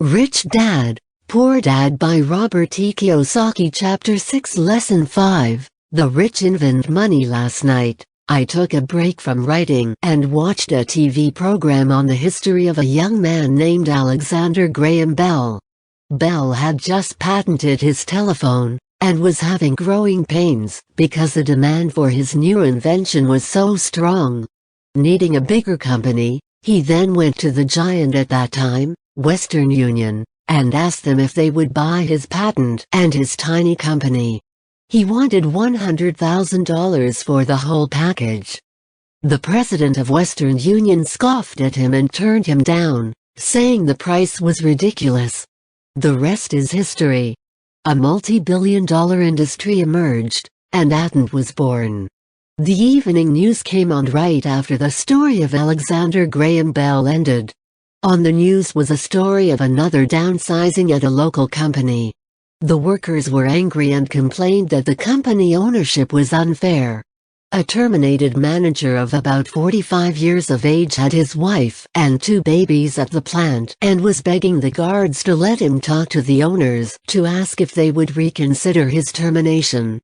Rich Dad, Poor Dad by Robert Kiyosaki Chapter 6 Lesson 5 The Rich Invent Money. Last night, I took a break from writing and watched a TV program on the history of a young man named Alexander Graham Bell. Bell had just patented his telephone, and was having growing pains because the demand for his new invention was so strong. Needing a bigger company, he then went to the giant at that time, Western Union, and asked them if they would buy his patent and his tiny company. He wanted $100,000 for the whole package. The president of Western Union scoffed at him and turned him down, saying the price was ridiculous. The rest is history. A multi-billion-dollar industry emerged, and Patent was born. The evening news came on right after the story of Alexander Graham Bell ended. On the news was a story of another downsizing at a local company. The workers were angry and complained that the company ownership was unfair. A terminated manager of about 45 years of age had his wife and 2 babies at the plant and was begging the guards to let him talk to the owners to ask if they would reconsider his termination.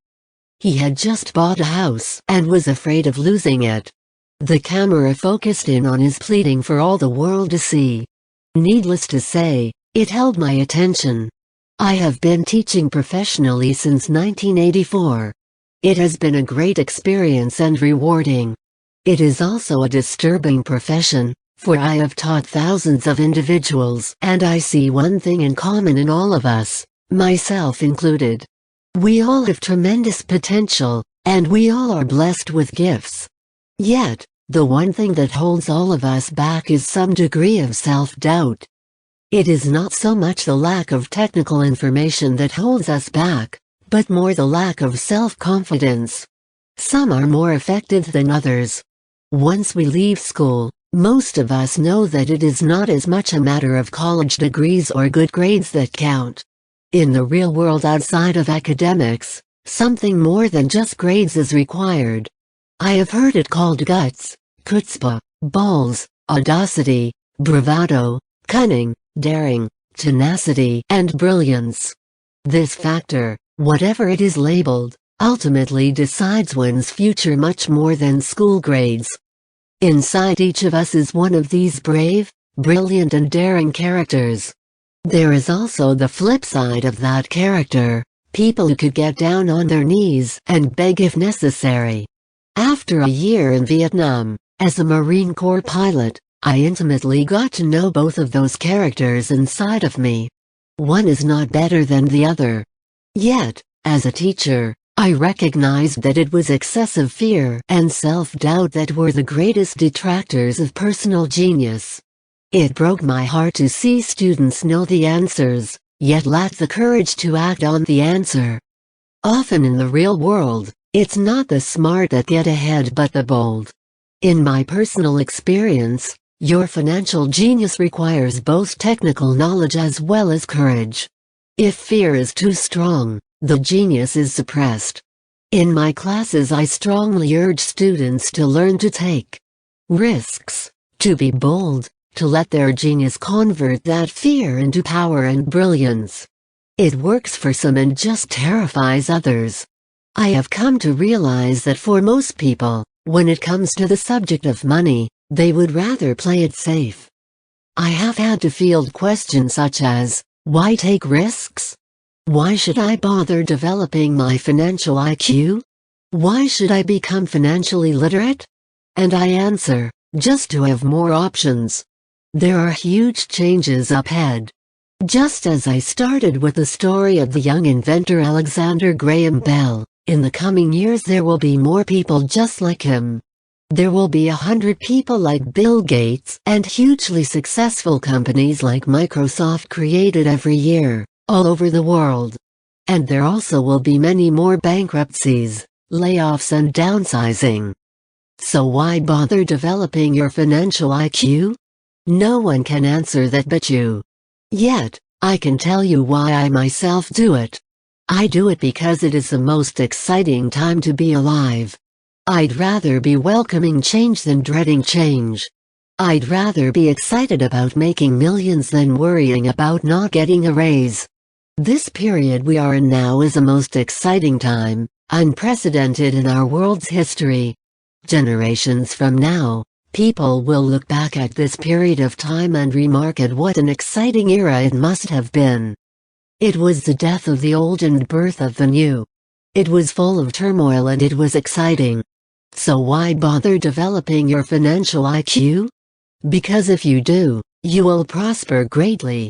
He had just bought a house and was afraid of losing it. The camera focused in on his pleading for all the world to see. Needless to say, it held my attention. I have been teaching professionally since 1984. It has been a great experience and rewarding. It is also a disturbing profession, for I have taught thousands of individuals and I see one thing in common in all of us, myself included. We all have tremendous potential, and we all are blessed with gifts. Yet, the one thing that holds all of us back is some degree of self-doubt. It is not so much the lack of technical information that holds us back, but more the lack of self-confidence. Some are more effective than others. Once we leave school, most of us know that it is not as much a matter of college degrees or good grades that count. In the real world outside of academics, something more than just grades is required. I have heard it called guts, chutzpah, balls, audacity, bravado, cunning, daring, tenacity, and brilliance. This factor, whatever it is labeled, ultimately decides one's future much more than school grades. Inside each of us is one of these brave, brilliant and daring characters. There is also the flip side of that character, people who could get down on their knees and beg if necessary. After a year in Vietnam, as a Marine Corps pilot, I intimately got to know both of those characters inside of me. One is not better than the other. Yet, as a teacher, I recognized that it was excessive fear and self-doubt that were the greatest detractors of personal genius. It broke my heart to see students know the answers, yet lack the courage to act on the answer. Often in the real world, it's not the smart that get ahead but the bold. In my personal experience, your financial genius requires both technical knowledge as well as courage. If fear is too strong, the genius is suppressed. In my classes I strongly urge students to learn to take risks, to be bold, to let their genius convert that fear into power and brilliance. It works for some and just terrifies others. I have come to realize that for most people, when it comes to the subject of money, they would rather play it safe. I have had to field questions such as, why take risks? Why should I bother developing my financial IQ? Why should I become financially literate? And I answer, just to have more options. There are huge changes ahead. Just as I started with the story of the young inventor Alexander Graham Bell, in the coming years there will be more people just like him. There will be 100 people like Bill Gates and hugely successful companies like Microsoft created every year, all over the world. And there also will be many more bankruptcies, layoffs and downsizing. So why bother developing your financial IQ? No one can answer that but you. Yet, I can tell you why I myself do it. I do it because it is the most exciting time to be alive. I'd rather be welcoming change than dreading change. I'd rather be excited about making millions than worrying about not getting a raise. This period we are in now is a most exciting time, unprecedented in our world's history. Generations from now, people will look back at this period of time and remark at what an exciting era it must have been. It was the death of the old and birth of the new. It was full of turmoil and it was exciting. So why bother developing your financial IQ? Because if you do, you will prosper greatly.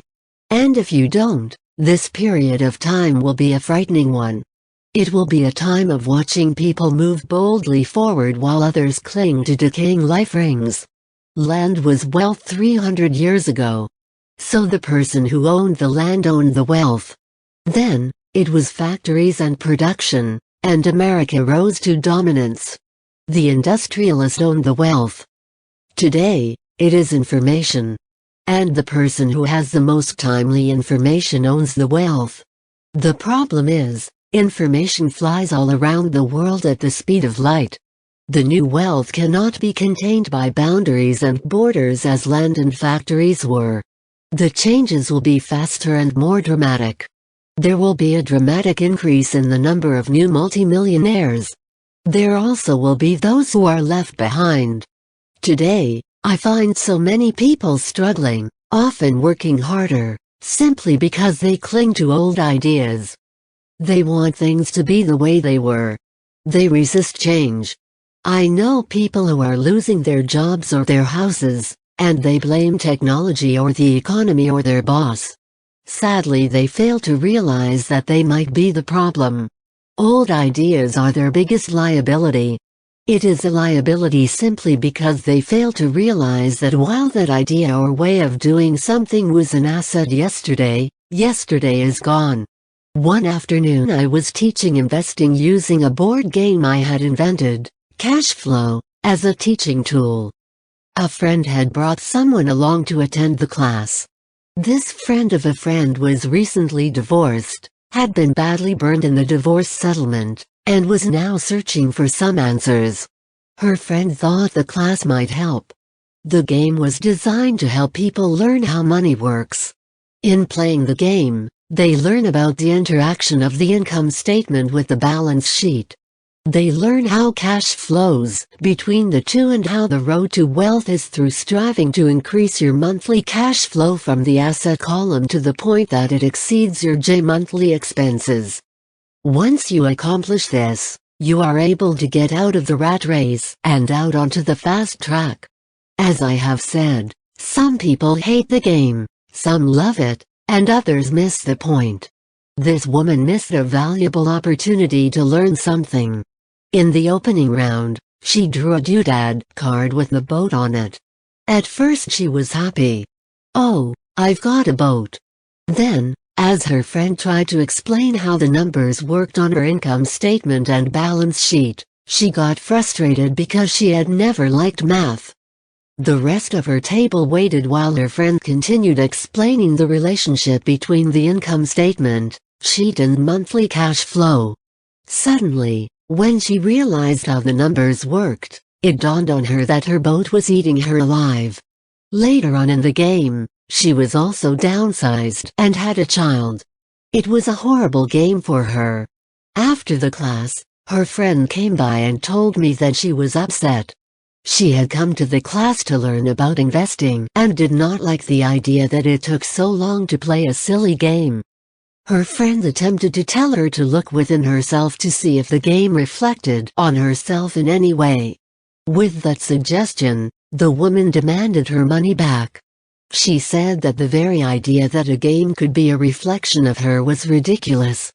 And if you don't, this period of time will be a frightening one. It will be a time of watching people move boldly forward while others cling to decaying life rings. Land was wealth 300 years ago. So the person who owned the land owned the wealth. Then, it was factories and production, and America rose to dominance. The industrialist owned the wealth. Today, it is information. And the person who has the most timely information owns the wealth. The problem is, information flies all around the world at the speed of light. The new wealth cannot be contained by boundaries and borders as land and factories were. The changes will be faster and more dramatic. There will be a dramatic increase in the number of new multimillionaires. There also will be those who are left behind. Today, I find so many people struggling, often working harder, simply because they cling to old ideas. They want things to be the way they were. They resist change. I know people who are losing their jobs or their houses, and they blame technology or the economy or their boss. Sadly, they fail to realize that they might be the problem. Old ideas are their biggest liability. It is a liability simply because they fail to realize that while that idea or way of doing something was an asset yesterday, yesterday is gone. One afternoon I was teaching investing using a board game I had invented, Cash Flow, as a teaching tool. A friend had brought someone along to attend the class. This friend of a friend was recently divorced, had been badly burned in the divorce settlement, and was now searching for some answers. Her friend thought the class might help. The game was designed to help people learn how money works. In playing the game, they learn about the interaction of the income statement with the balance sheet. They learn how cash flows between the two and how the road to wealth is through striving to increase your monthly cash flow from the asset column to the point that it exceeds your monthly expenses. Once you accomplish this, you are able to get out of the rat race and out onto the fast track. As I have said, some people hate the game, some love it, and others miss the point. This woman missed a valuable opportunity to learn something. In the opening round, she drew a doodad card with the boat on it. At first she was happy. Oh, I've got a boat. Then, as her friend tried to explain how the numbers worked on her income statement and balance sheet, she got frustrated because she had never liked math. The rest of her table waited while her friend continued explaining the relationship between the income statement, sheet and monthly cash flow. Suddenly, when she realized how the numbers worked, it dawned on her that her boat was eating her alive. Later on in the game, she was also downsized and had a child. It was a horrible game for her. After the class, her friend came by and told me that she was upset. She had come to the class to learn about investing and did not like the idea that it took so long to play a silly game. Her friend attempted to tell her to look within herself to see if the game reflected on herself in any way. With that suggestion, the woman demanded her money back. She said that the very idea that a game could be a reflection of her was ridiculous.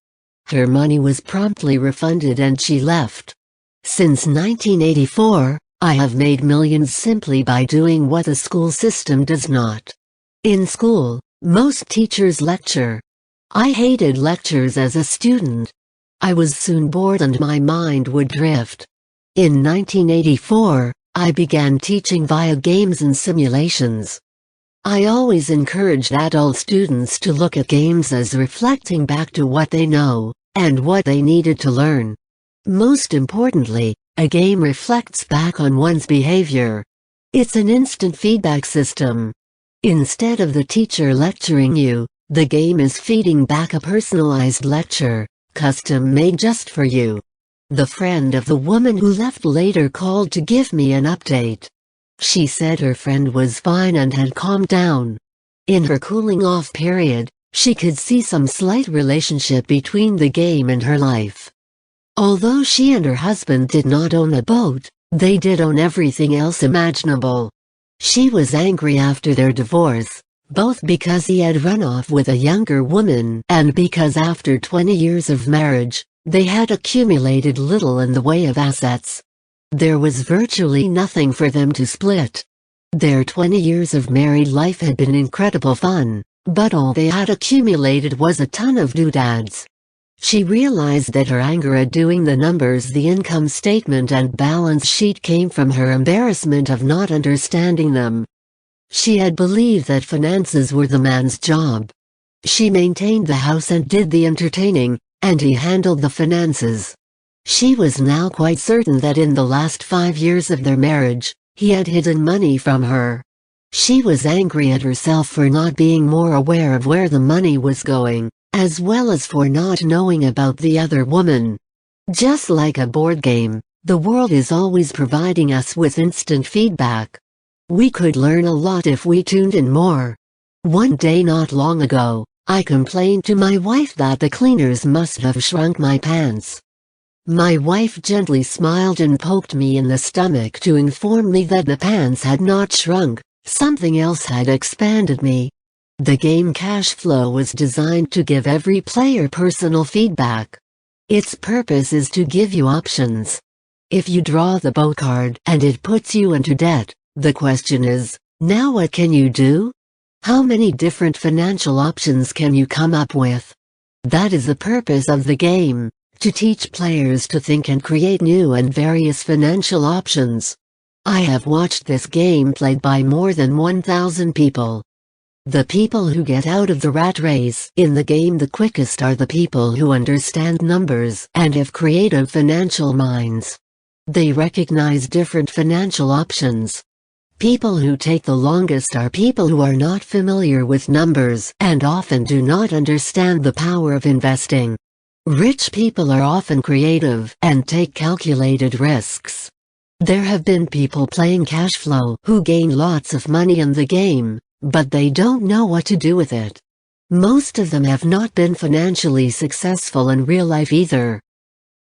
Her money was promptly refunded and she left. Since 1984, I have made millions simply by doing what the school system does not. In school, most teachers lecture. I hated lectures as a student. I was soon bored and my mind would drift. In 1984, I began teaching via games and simulations. I always encouraged adult students to look at games as reflecting back to what they know, and what they needed to learn. Most importantly, a game reflects back on one's behavior. It's an instant feedback system. Instead of the teacher lecturing you, the game is feeding back a personalized lecture, custom-made just for you. The friend of the woman who left later called to give me an update. She said her friend was fine and had calmed down. In her cooling-off period, she could see some slight relationship between the game and her life. Although she and her husband did not own a boat, they did own everything else imaginable. She was angry after their divorce, both because he had run off with a younger woman and because after 20 years of marriage, they had accumulated little in the way of assets. There was virtually nothing for them to split. Their 20 years of married life had been incredible fun, but all they had accumulated was a ton of doodads. She realized that her anger at doing the numbers, the income statement and balance sheet, came from her embarrassment of not understanding them. She had believed that finances were the man's job. She maintained the house and did the entertaining, and he handled the finances. She was now quite certain that in the last 5 years of their marriage, he had hidden money from her. She was angry at herself for not being more aware of where the money was going, as well as for not knowing about the other woman. Just like a board game, the world is always providing us with instant feedback. We could learn a lot if we tuned in more. One day not long ago, I complained to my wife that the cleaners must have shrunk my pants. My wife gently smiled and poked me in the stomach to inform me that the pants had not shrunk, something else had expanded me. The game Cash Flow was designed to give every player personal feedback. Its purpose is to give you options. If you draw the boat card and it puts you into debt, the question is, now what can you do? How many different financial options can you come up with? That is the purpose of the game, to teach players to think and create new and various financial options. I have watched this game played by more than 1,000 people. The people who get out of the rat race in the game the quickest are the people who understand numbers and have creative financial minds. They recognize different financial options. People who take the longest are people who are not familiar with numbers and often do not understand the power of investing. Rich people are often creative and take calculated risks. There have been people playing cash flow who gain lots of money in the game, but they don't know what to do with it. Most of them have not been financially successful in real life either.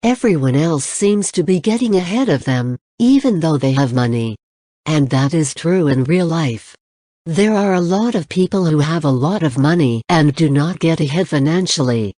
Everyone else seems to be getting ahead of them, even though they have money. And that is true in real life. There are a lot of people who have a lot of money and do not get ahead financially,